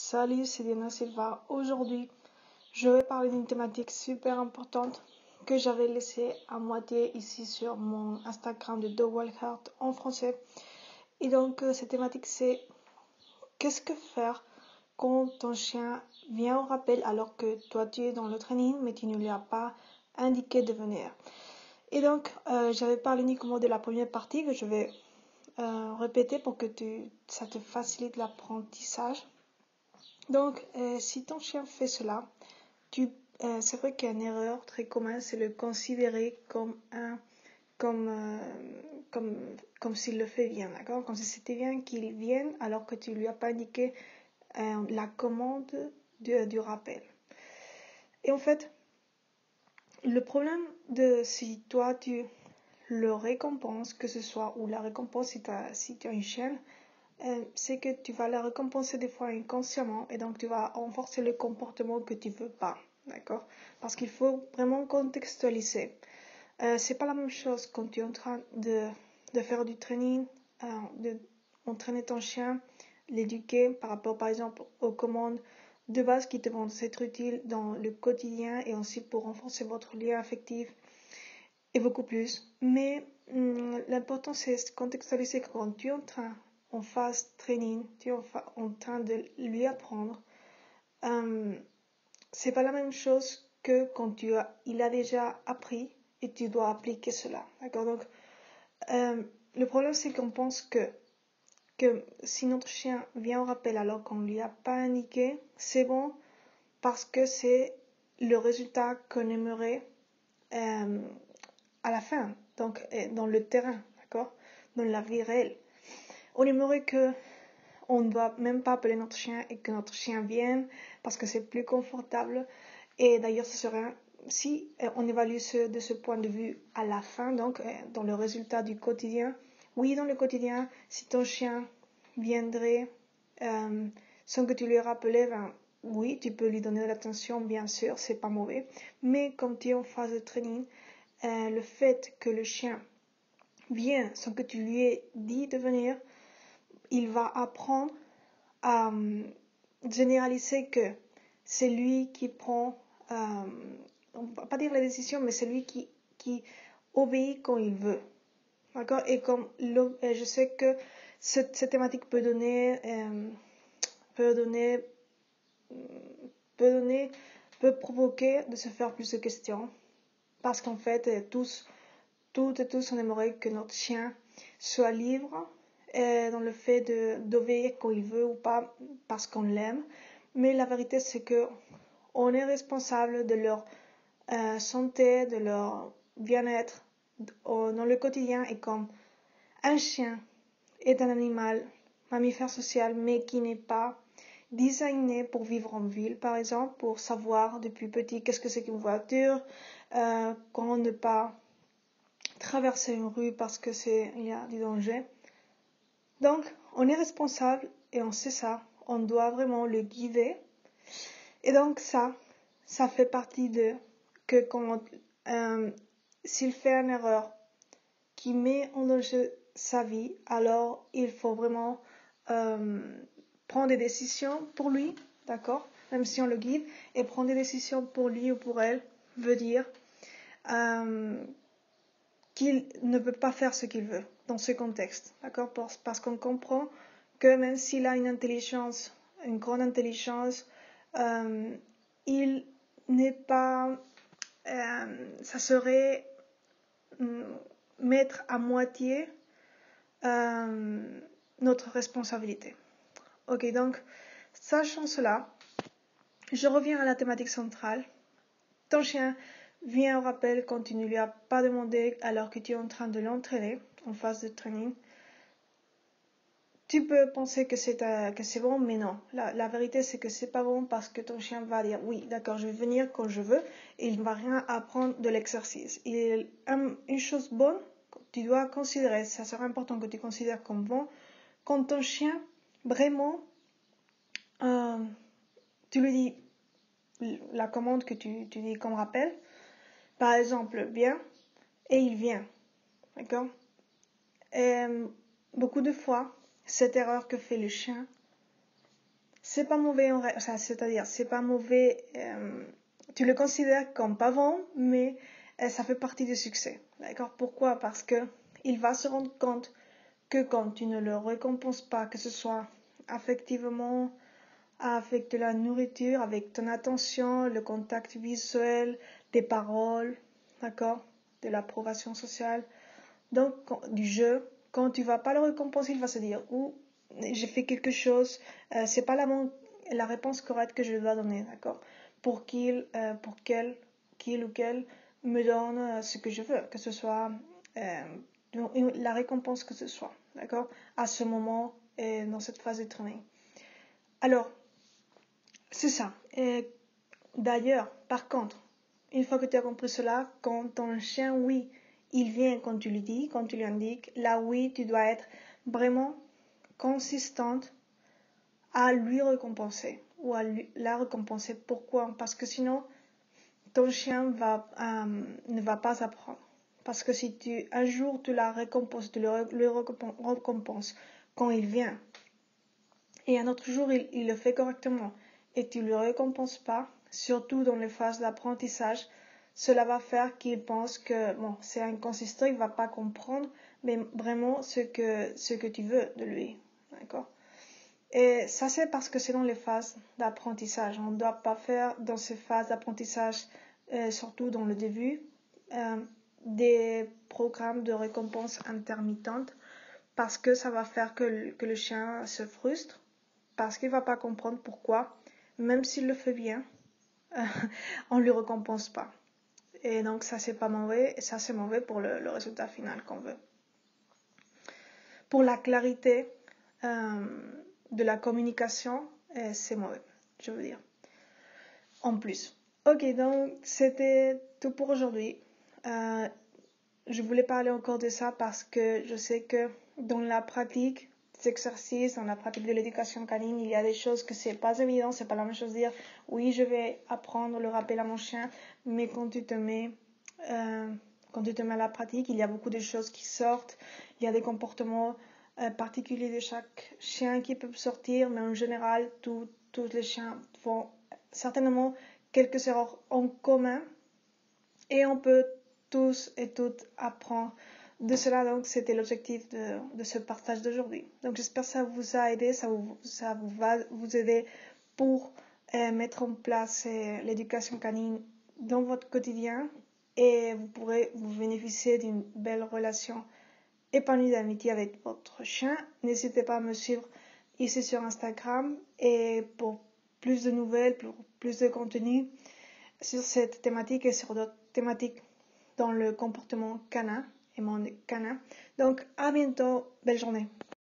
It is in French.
Salut, c'est Diana Silva. Aujourd'hui, je vais parler d'une thématique super importante que j'avais laissée à moitié ici sur mon Instagram de Dog Wild Heart en français. Et donc, cette thématique, c'est qu'est-ce que faire quand ton chien vient au rappel alors que toi, tu es dans le training, mais tu ne lui as pas indiqué de venir. Et donc, j'avais parlé uniquement de la première partie que je vais répéter pour que ça te facilite l'apprentissage. Donc, si ton chien fait cela, c'est vrai qu'une erreur très commune, c'est le considérer comme s'il le fait bien, d'accord? Comme si c'était bien qu'il vienne alors que tu lui as pas indiqué la commande du rappel. Et en fait, le problème si toi tu le récompenses, que ce soit ou la récompense si tu as une chienne, c'est que tu vas la récompenser des fois inconsciemment et donc tu vas renforcer le comportement que tu veux pas, d'accord? Parce qu'il faut vraiment contextualiser. C'est pas la même chose quand tu es en train de faire du training, d'entraîner ton chien, l'éduquer par rapport par exemple aux commandes de base qui te vont être utiles dans le quotidien et aussi pour renforcer votre lien affectif et beaucoup plus. Mais l'important c'est de contextualiser que quand tu es en phase training, tu es en train de lui apprendre, c'est pas la même chose que quand il a déjà appris et tu dois appliquer cela, d'accord? Donc le problème c'est qu'on pense que si notre chien vient au rappel alors qu'on lui a pas indiqué, c'est bon parce que c'est le résultat qu'on aimerait à la fin, donc dans le terrain, d'accord, dans la vie réelle. On aimerait que on ne doit même pas appeler notre chien et que notre chien vienne parce que c'est plus confortable. Et d'ailleurs, ce serait si on évalue de ce point de vue à la fin, donc dans le résultat du quotidien. Oui, dans le quotidien, si ton chien viendrait sans que tu lui rappelé, oui, tu peux lui donner de l'attention, bien sûr, c'est pas mauvais. Mais comme tu es en phase de training, le fait que le chien vient sans que tu lui aies dit de venir, il va apprendre à généraliser que c'est lui qui prend, on va pas dire la décision, mais c'est lui qui obéit quand il veut. D'accord? Et comme je sais que cette thématique peut provoquer de se faire plus de questions. Parce qu'en fait, toutes et tous, on aimerait que notre chien soit libre dans le fait d'obéir quand il veut ou pas parce qu'on l'aime. Mais la vérité, c'est que on est responsable de leur santé, de leur bien-être dans le quotidien. Et comme un chien est un animal mammifère social, mais qui n'est pas designé pour vivre en ville, par exemple, pour savoir depuis petit qu'est-ce que c'est qu'une voiture, comment ne pas traverser une rue parce que il y a du danger. Donc, on est responsable et on sait ça. On doit vraiment le guider. Et donc ça fait partie que quand s'il fait une erreur qui met en danger sa vie, alors il faut vraiment prendre des décisions pour lui, d'accord? Même si on le guide, et prendre des décisions pour lui ou pour elle veut dire qu'il ne peut pas faire ce qu'il veut dans ce contexte, d'accord? Parce qu'on comprend que même s'il a une grande intelligence, il n'est pas, ça serait mettre à moitié notre responsabilité. Ok, donc, sachant cela, je reviens à la thématique centrale. Ton chien vient au rappel quand tu ne lui as pas demandé alors que tu es en train de l'entraîner en phase de training. Tu peux penser que c'est bon, mais non. La vérité, c'est que c'est pas bon parce que ton chien va dire oui, d'accord, je vais venir quand je veux et il ne va rien apprendre de l'exercice. Une chose bonne, tu dois considérer, ça sera important que tu considères comme bon, quand ton chien, vraiment, tu lui dis la commande que tu dis comme rappel, par exemple, viens, et il vient. D'accord? Et beaucoup de fois, cette erreur que fait le chien, c'est pas mauvais, c'est-à-dire, c'est pas mauvais, tu le considères comme pas bon, mais ça fait partie du succès. D'accord? Pourquoi? Parce que il va se rendre compte que quand tu ne le récompenses pas, que ce soit affectivement, avec de la nourriture, avec ton attention, le contact visuel, des paroles, d'accord, de l'approbation sociale, donc du jeu, quand tu vas pas le récompenser, il va se dire, ou j'ai fait quelque chose, c'est pas la réponse correcte que je dois donner, d'accord, pour qu'il ou qu'elle me donne ce que je veux, que ce soit la récompense que ce soit, d'accord, à ce moment et dans cette phase de training. Alors, c'est ça. Et d'ailleurs, par contre, une fois que tu as compris cela, quand ton chien, oui, il vient quand tu lui dis, quand tu lui indiques, là, oui, tu dois être vraiment consistante à lui récompenser ou à la récompenser. Pourquoi? Parce que sinon, ton chien ne va pas apprendre. Parce que si un jour tu la récompenses, tu le récompenses quand il vient, et un autre jour il le fait correctement, et tu ne le récompenses pas, surtout dans les phases d'apprentissage, cela va faire qu'il pense que bon, c'est inconsistant, il ne va pas comprendre, mais vraiment ce que tu veux de lui. D'accord? Et ça, c'est parce que c'est dans les phases d'apprentissage. On ne doit pas faire dans ces phases d'apprentissage, surtout dans le début, des programmes de récompense intermittentes, parce que ça va faire que le chien se frustre, parce qu'il ne va pas comprendre pourquoi, même s'il le fait bien, on ne lui récompense pas. Et donc ça, c'est pas mauvais, et ça, c'est mauvais pour le résultat final qu'on veut. Pour la clarité de la communication, c'est mauvais, je veux dire. En plus. Ok, donc c'était tout pour aujourd'hui. Je voulais parler encore de ça parce que je sais que dans la pratique des exercices, dans la pratique de l'éducation canine, il y a des choses que c'est pas évident, c'est pas la même chose de dire oui, je vais apprendre le rappel à mon chien, mais quand tu te mets à la pratique, il y a beaucoup de choses qui sortent, il y a des comportements particuliers de chaque chien qui peuvent sortir, mais en général, tous les chiens font certainement quelques erreurs en commun et on peut tous et toutes apprendre de cela. Donc c'était l'objectif de ce partage d'aujourd'hui. Donc j'espère que ça vous a aidé, ça va vous aider pour mettre en place l'éducation canine dans votre quotidien, et vous pourrez vous bénéficier d'une belle relation épanouie d'amitié avec votre chien. N'hésitez pas à me suivre ici sur Instagram, et pour plus de nouvelles, pour plus de contenu sur cette thématique et sur d'autres thématiques dans le comportement canin et monde canin. Donc à bientôt, belle journée.